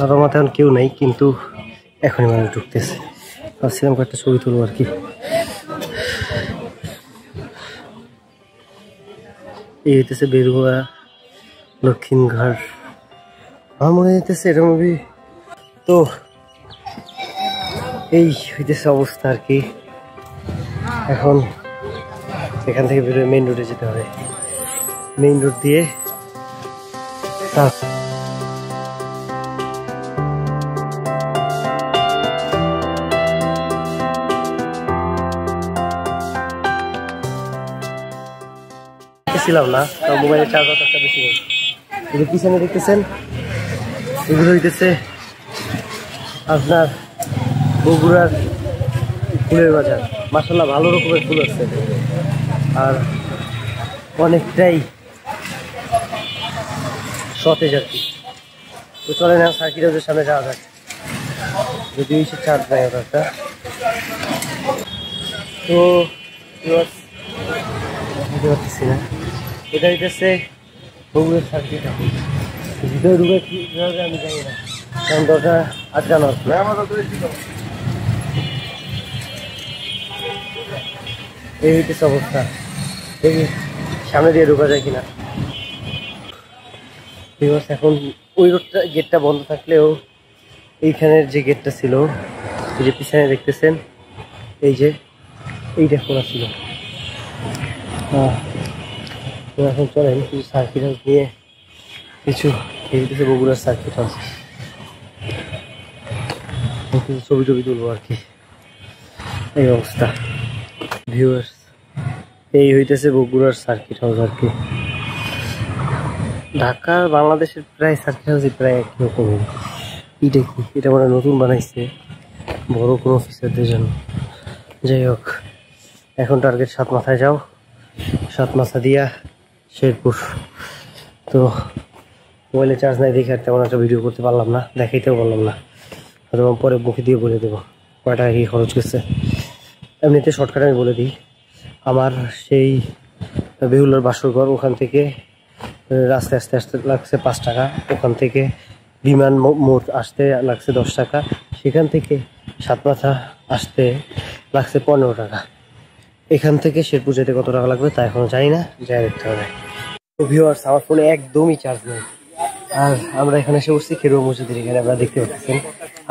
বাবা মা তেমন কেউ নাই, কিন্তু এখনই মানুষ ঢুকতেছে। ভাবছিলাম কয়েকটা ছবি তুলবো আর কি। এই হইতেছে বেরুয়া দক্ষিণঘাট, আমার মনে হইতেছে এটা মুভি। তো এই হইতেছে অবস্থা আর কি। এখন এখান থেকে বেরোয় মেইন রোডে যেতে হবে। মেইন রোড দিয়ে ছিলাম না, মোবাইলের চার্জার একটা বেশি নেই। এই পিছনে দেখতেছেন এগুলো হইতেছে আপনার বগুড়ার ফুলের বাজার। মাশাআল্লাহ ভালো রকমের ফুল আছে আর অনেকটাই সতেজ আর কি। তো চলে না সার্কিট হাউসের সামনে যাওয়া যাক, যদি এসে চার্জ দেয় একটা। তো বুঝতে পারতেছি না, এটা হইতেছে বগুড়ার সার্কিট হাউস। ভিতরে ঢুকে কীভাবে আমি জানি না, কারণ দরজা আটকানো আছে। এই হইতেছে অবস্থা, দেখি সামনে দিয়ে ঢোকা যায় কিনা। এখন ওই রোডটা গেটটা বন্ধ থাকলেও এইখানের যে গেটটা ছিল, এই যে পিছনে দেখতেছেন, এই যে এইটা খোলা ছিল। তো এখন চলেন কিছু সার্কিট হাউস নিয়ে কিছু এইটাছে বগুড়ার সার্কিট হাউস, কিছু ছবি টবি তুলবো আর কি। এই অবস্থা ভিউয়ার্স, এই হইতেছে বগুড়ার সার্কিট হাউস আর কি। ঢাকা বাংলাদেশের প্রায় সার্কিট হাউসই প্রায় একই রকমই। এটা কি, এটা মানে নতুন বানাইছে বড় কোনো অফিসারদের জন্য। যাই হোক, এখন টার্গেট 7 মাথায় যাও, 7 মাথা দিয়া শেরপুর। তো মোবাইলে চার্জ নাই দেখে আর তেমন একটা ভিডিও করতে পারলাম না, দেখাইতেও পারলাম না। হয়তো পরে মুখে দিয়ে বলে দেবো কয় টাকা কি খরচ করছে। এমনিতে শর্টকাট আমি বলে দিই, আমার সেই বেহুলার বাসরঘর ওখান থেকে রাস্তায় আসতে আসতে লাগছে 5 টাকা, ওখান থেকে বিমান মোড় আসতে লাগছে 10 টাকা, সেখান থেকে 7 মাথা আসতে লাগছে 15 টাকা। এখান থেকে শেরপুর যেতে কত টাকা লাগবে তা এখনো জানি না, যাই দেখতে হবে। তো ভিউয়ার্স, আমার ফোনে একদমই চার্জ নেই, আর আমরা এখানে এসে বসছি খেরুয়া মসজিদের এখানে। আপনারা দেখতে পাচ্ছেন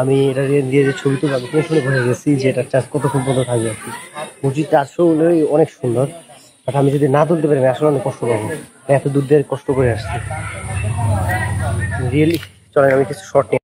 আমি এটা দিয়ে যে ছবি তুলবো, আমি টেনশনে ভরে গেছি যে এটা চার্জ কতক্ষণ পর্যন্ত থাকবে আর কি। মসজিদটা আসলে অনেক সুন্দর, বাট আমি যদি না তুলতে পারি আমি আসলে অনেক কষ্ট পাবো, এত দূর দিয়ে কষ্ট করে আসছি রিয়েলি। চলেন আমি কিছু শর্ট নিই।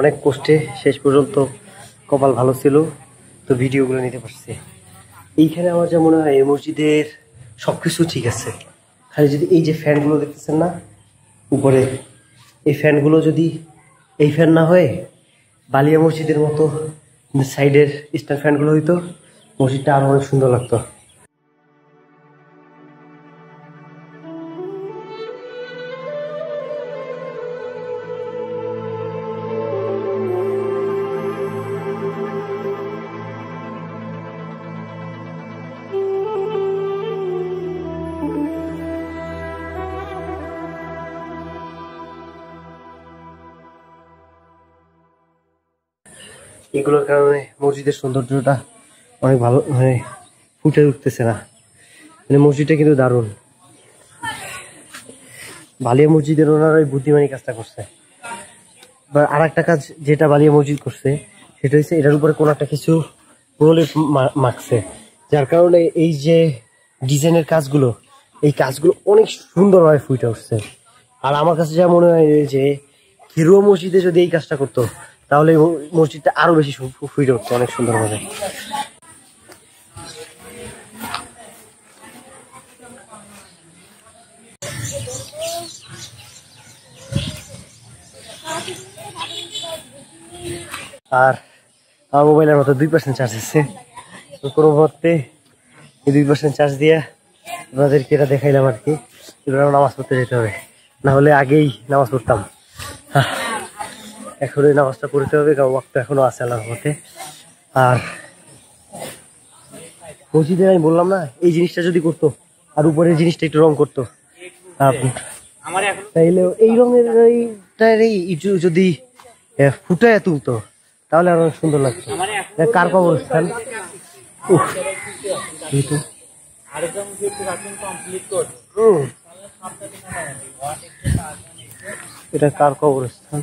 অনেক কষ্টে শেষ পর্যন্ত কপাল ভালো ছিল, তো ভিডিওগুলো নিতে পারছি। এইখানে আমার যা মনে হয় এই মসজিদের সবকিছু ঠিক আছে, খালি যদি এই যে ফ্যানগুলো দেখতেছেন না উপরে, এই ফ্যানগুলো যদি এই ফ্যান না হয়ে বালিয়া মসজিদের মতো সাইডের স্ট্যান্ড ফ্যানগুলো হইতো, মসজিদটা আরো অনেক সুন্দর লাগতো। এগুলোর কারণে মসজিদের সৌন্দর্যটা অনেক ভালো মানে ফুটে উঠতেছে না, মানে মসজিদটা কিন্তু দারুণ। বালিয়া মসজিদের ওনারা ওই বুদ্ধিমানী কাজটা করছে। আর একটা কাজ যেটা বালিয়া মসজিদ করছে সেটা হচ্ছে এটার উপরে কোনো একটা কিছু প্রলেপ মাখছে, যার কারণে এই যে ডিজাইনের কাজগুলো, এই কাজগুলো অনেক সুন্দরভাবে ফুটে উঠছে। আর আমার কাছে যা মনে হয় যে খেরুয়া মসজিদে যদি এই কাজটা করতো তাহলে মসজিদটা আরো বেশি ফুটে উঠতো অনেক সুন্দরভাবে। আর আমার মোবাইলের মতো 2% চার্জ আছে, তো কোনো মতে এই 2% চার্জ দিয়ে আপনাদেরকে এটা দেখাইলাম আর কি। এবার নামাজ পড়তে যেতে হবে। না হলে আগেই নামাজ পড়তাম। এখন এই নামাজটা পড়তে হবে, কারণ ওয়াক্ত এখনো আছে আল্লাহর রহমতে। আর মসজিদে আমি বললাম না, এই জিনিসটা যদি করতো আর উপরের জিনিসটা একটু রং করতো, তাইলে এই রঙের এইটা যদি ফুটায় তুলতো তাহলে আরো সুন্দর লাগতো। কার কবরস্থান, এটা কার কবরস্থান?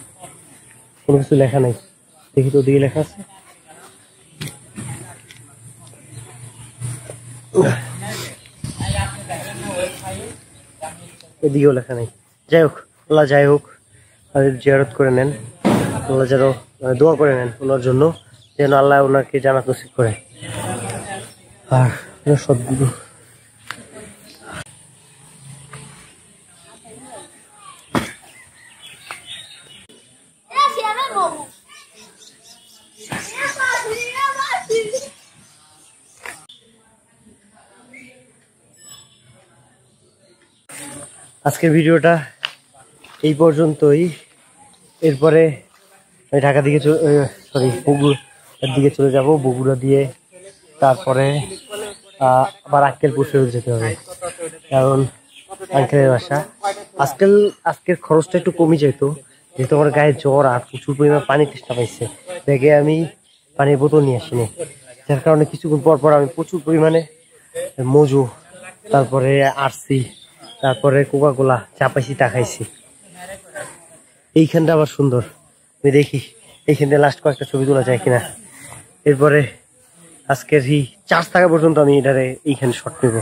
কোনো কিছু লেখা নাই, দেখি তো দিকে লেখা আছে। এদিকেও লেখা নেই। যাই হোক, আল্লাহ যাই হোক জিয়ারত করে নেন, আল্লাহ যেন দোয়া করে নেন ওনার জন্য, যেন আল্লাহ ওনাকে জান্নাত নসিব করে। আর সদ্গুরু আজকের ভিডিওটা এই পর্যন্তই। এরপরে আমি ঢাকা দিকে বগুড়ার দিকে চলে যাব। বগুড়া দিয়ে তারপরে আবার আক্কেলপুর ফেরত যেতে হবে, কারণ আঙ্কেলের বাসা। আজকের খরচটা একটু কমে যেত, যেহেতু আমার গায়ে জ্বর আর প্রচুর পরিমাণ পানি তৃষ্ণা পাইছে। ব্যাগে আমি পানির বোতল নিয়ে আসিনি, যার কারণে কিছুক্ষণ পর পর আমি প্রচুর পরিমাণে মজু, তারপরে আরসি, তারপরে কোকা কোলা চা পাইছি, তা খাইছি। এইখানটা আবার সুন্দর, আমি দেখি এইখান থেকে লাস্ট কয়েকটা ছবি তোলা যায় কিনা। এরপরে আজকের এই চার্জ থাকা পর্যন্ত আমি এটারে এইখানে শট নেবো,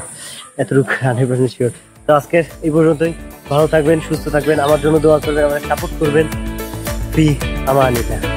এতটুকু 100% শিওর। তো আজকের এই পর্যন্তই। ভালো থাকবেন, সুস্থ থাকবেন, আমার জন্য দোয়া করবেন, আমার সাপোর্ট করবেন। ফি আমানিল্লাহ।